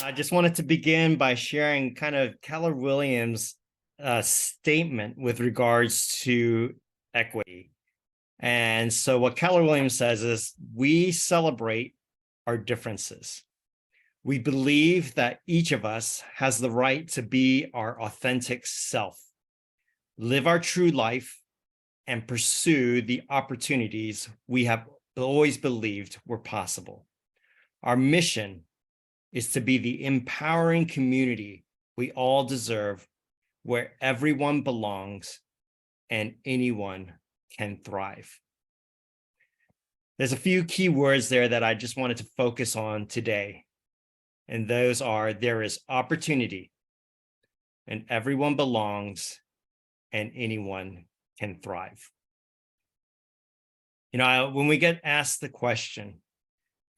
I just wanted to begin by sharing kind of Keller Williams' statement with regards to equity. And so, what Keller Williams says is we celebrate our differences. We believe that each of us has the right to be our authentic self, live our true life, and pursue the opportunities we have always believed were possible. Our mission is to be the empowering community we all deserve, where everyone belongs and anyone can thrive. There's a few key words there that I just wanted to focus on today. And those are: there is opportunity, and everyone belongs, and anyone can thrive. When we get asked the question,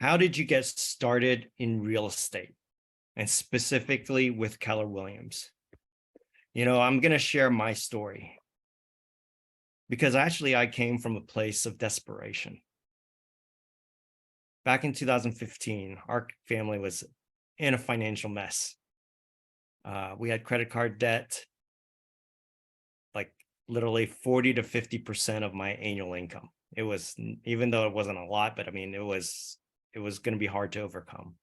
how did you get started in real estate, and specifically with Keller Williams? I'm going to share my story because actually I came from a place of desperation. Back in 2015, our family was in a financial mess. We had credit card debt, like literally 40 to 50% of my annual income. It was, even though it wasn't a lot, but I mean, it was going to be hard to overcome.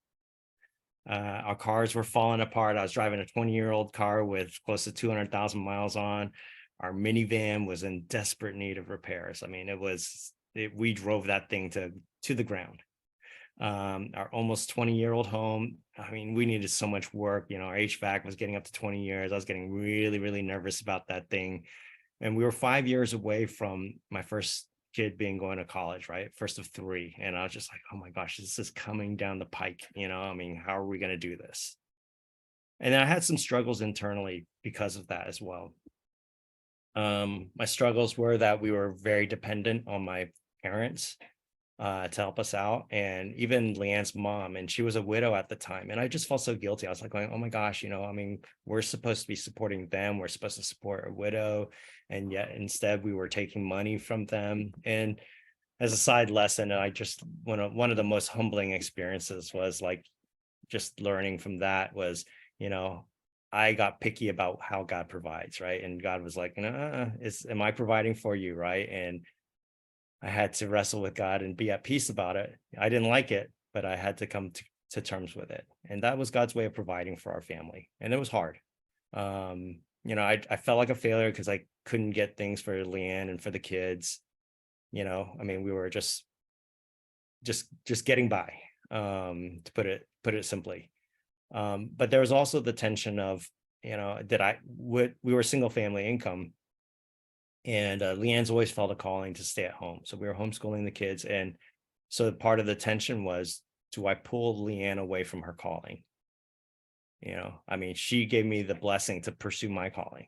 Our cars were falling apart. I was driving a 20-year-old car with close to 200,000 miles on. Our minivan was in desperate need of repairs. I mean, we drove that thing to the ground. Our almost 20-year-old home, I mean, we needed so much work. Our HVAC was getting up to 20 years. I was getting really, really nervous about that thing. And we were 5 years away from my first kid going to college, right? First of three. And I was just like, oh my gosh, this is coming down the pike. I mean, how are we going to do this? And then I had some struggles internally because of that as well. My struggles were that we were very dependent on my parents to help us out, and even Leanne's mom, and she was a widow at the time, and I just felt so guilty. I was like going, oh my gosh, I mean, we're supposed to be supporting them, we're supposed to support a widow, and yet instead we were taking money from them. And as a side lesson, one of the most humbling experiences was like just learning from that was, I got picky about how God provides, right? And God was like, am I providing for you, right? And I had to wrestle with God and be at peace about it. I didn't like it, but I had to come to terms with it. And that was God's way of providing for our family. And it was hard. I felt like a failure because I couldn't get things for Leanne and for the kids. I mean, we were just getting by, to put it simply. But there was also the tension of, we were single family income. And Leanne's always felt a calling to stay at home. So we were homeschooling the kids. And so part of the tension was, do I pull Leanne away from her calling? I mean, she gave me the blessing to pursue my calling,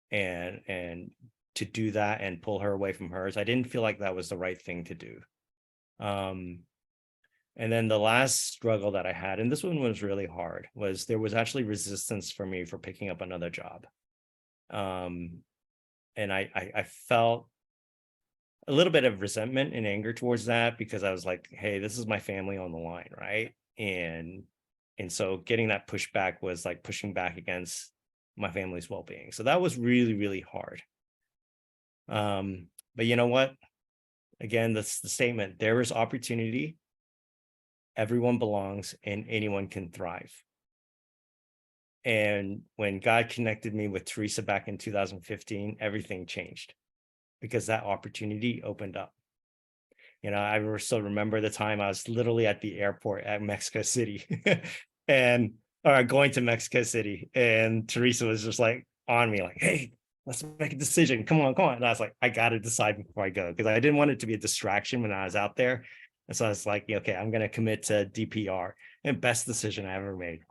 and to do that and pull her away from hers. I didn't feel like that was the right thing to do. And then the last struggle that I had, and this one was really hard, was there was actually resistance for me for picking up another job. And I felt a little bit of resentment and anger towards that, because I was like, hey, this is my family on the line, right? And so getting that pushback was like pushing back against my family's well-being. So that was really, really hard. But you know what? Again, that's the statement. There is opportunity. Everyone belongs, and anyone can thrive. And when God connected me with Teresa back in 2015, everything changed, because that opportunity opened up. I still remember the time I was literally at the airport at Mexico City and going to Mexico City. And Teresa was just like on me, like, hey, let's make a decision. Come on. And I was like, I got to decide before I go, because I didn't want it to be a distraction when I was out there. And so I was like, okay, I'm going to commit to DPR, and best decision I ever made.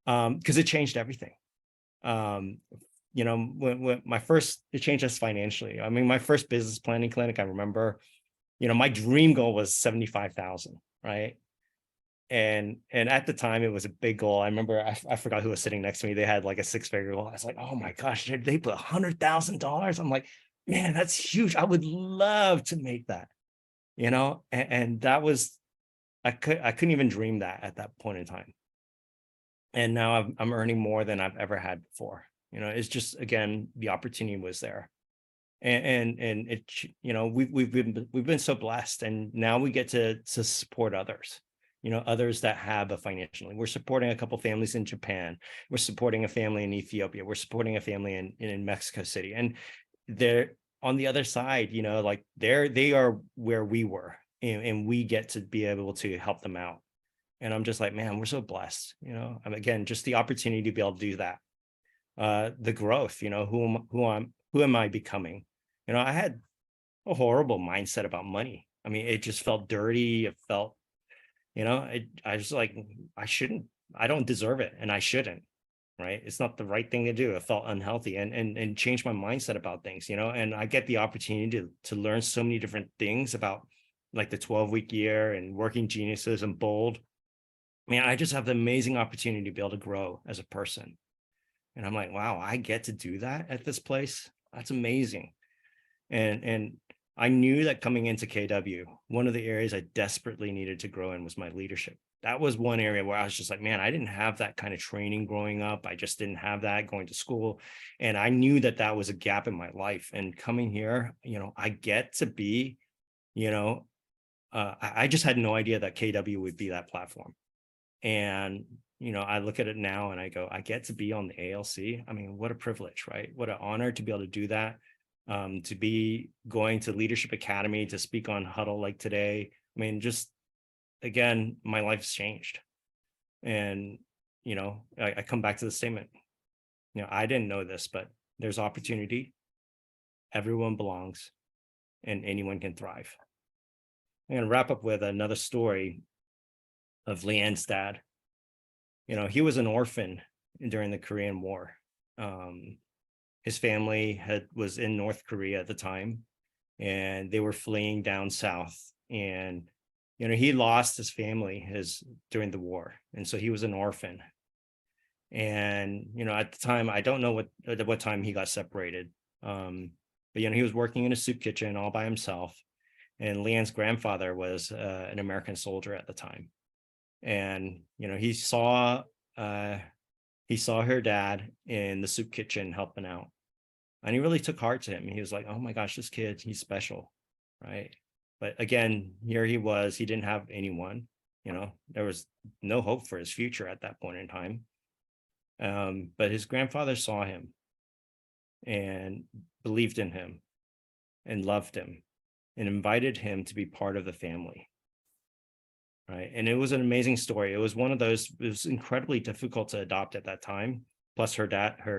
Because it changed everything. When it changed us financially. I mean, my first business planning clinic, I remember, my dream goal was 75,000, right? And at the time it was a big goal. I remember, I forgot who was sitting next to me. They had like a 6-figure goal. I was like, oh my gosh, they put $100,000. I'm like, man, that's huge. I would love to make that, and that was, I couldn't even dream that at that point in time. And now I'm earning more than I've ever had before. It's just, again, the opportunity was there. And it, we've been so blessed, and now we get to support others, others that have a financially. We're supporting a couple families in Japan. We're supporting a family in Ethiopia. We're supporting a family in Mexico City. And they're on the other side, like they are where we were, and we get to be able to help them out. And I'm just like, man, we're so blessed, and again, just the opportunity to be able to do that. The growth, who am I becoming? I had a horrible mindset about money. I mean, it just felt dirty. It felt, I was like, I don't deserve it, and I shouldn't, right? It's not the right thing to do. It felt unhealthy, and change my mindset about things, and I get the opportunity to learn so many different things about, like, the 12-week year and Working Geniuses and Bold. Man, I just have the amazing opportunity to be able to grow as a person. And I'm like, wow, I get to do that at this place. That's amazing. And I knew that coming into KW, one of the areas I desperately needed to grow in was my leadership. That was one area where I was just like, man, I didn't have that kind of training growing up. I just didn't have that going to school. And I knew that that was a gap in my life. And coming here, I get to be, I just had no idea that KW would be that platform. And, I look at it now and I go, I get to be on the ALC. I mean, what a privilege, right? What an honor to be able to do that. To be going to Leadership Academy to speak on Huddle like today. I mean, just, again, my life's changed. And, I come back to the statement, I didn't know this, but there's opportunity. Everyone belongs, and anyone can thrive. I'm going to wrap up with another story of Leanne's dad. He was an orphan during the Korean War. His family was in North Korea at the time, and they were fleeing down south. And he lost his family during the war, and so he was an orphan. And at the time, I don't know at what time he got separated, but he was working in a soup kitchen all by himself. And Leanne's grandfather was an American soldier at the time. And he saw her dad in the soup kitchen helping out, and he really took heart to him. He was like, oh my gosh, this kid, he's special, right? But again, here he was, he didn't have anyone. There was no hope for his future at that point in time. But his grandfather saw him and believed in him and loved him and invited him to be part of the family. Right. And it was an amazing story. It was one of those, it was incredibly difficult to adopt at that time. Plus her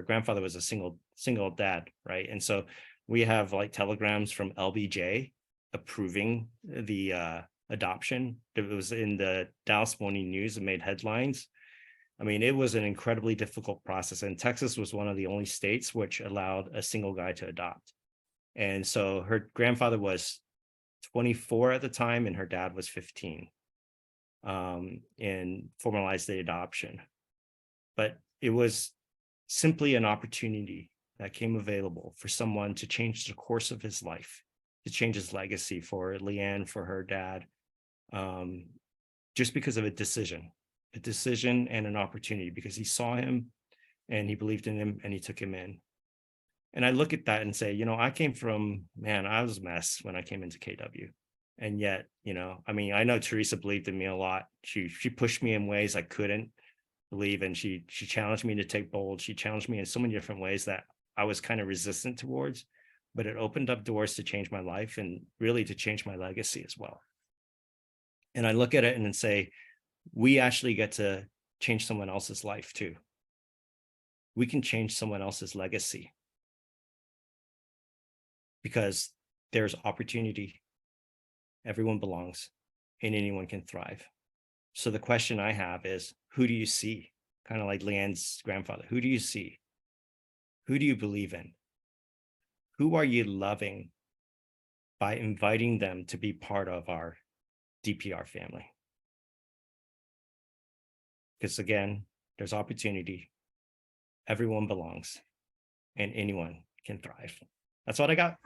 grandfather was a single dad. Right. And so we have like telegrams from LBJ approving the adoption. It was in the Dallas Morning News and made headlines. I mean, it was an incredibly difficult process. And Texas was one of the only states which allowed a single guy to adopt. And so her grandfather was 24 at the time, and her dad was 15. And formalized the adoption. But it was simply an opportunity that came available for someone to change the course of his life, to change his legacy for Leanne, for her dad, just because of a decision and an opportunity, because he saw him and he believed in him and he took him in. And I look at that and say, I came from, I was a mess when I came into KW. And yet, I mean, I know Teresa believed in me a lot. She pushed me in ways I couldn't believe, and she challenged me to take Bold. She challenged me in so many different ways that I was kind of resistant towards, but it opened up doors to change my life and really to change my legacy as well. And I look at it and then say, we actually get to change someone else's life too. We can change someone else's legacy because there's opportunity. Everyone belongs, and anyone can thrive. So the question I have is, who do you see? Kind of like Leanne's grandfather. Who do you see? Who do you believe in? Who are you loving by inviting them to be part of our DPR family? Because again, there's opportunity. Everyone belongs, and anyone can thrive. That's what I got.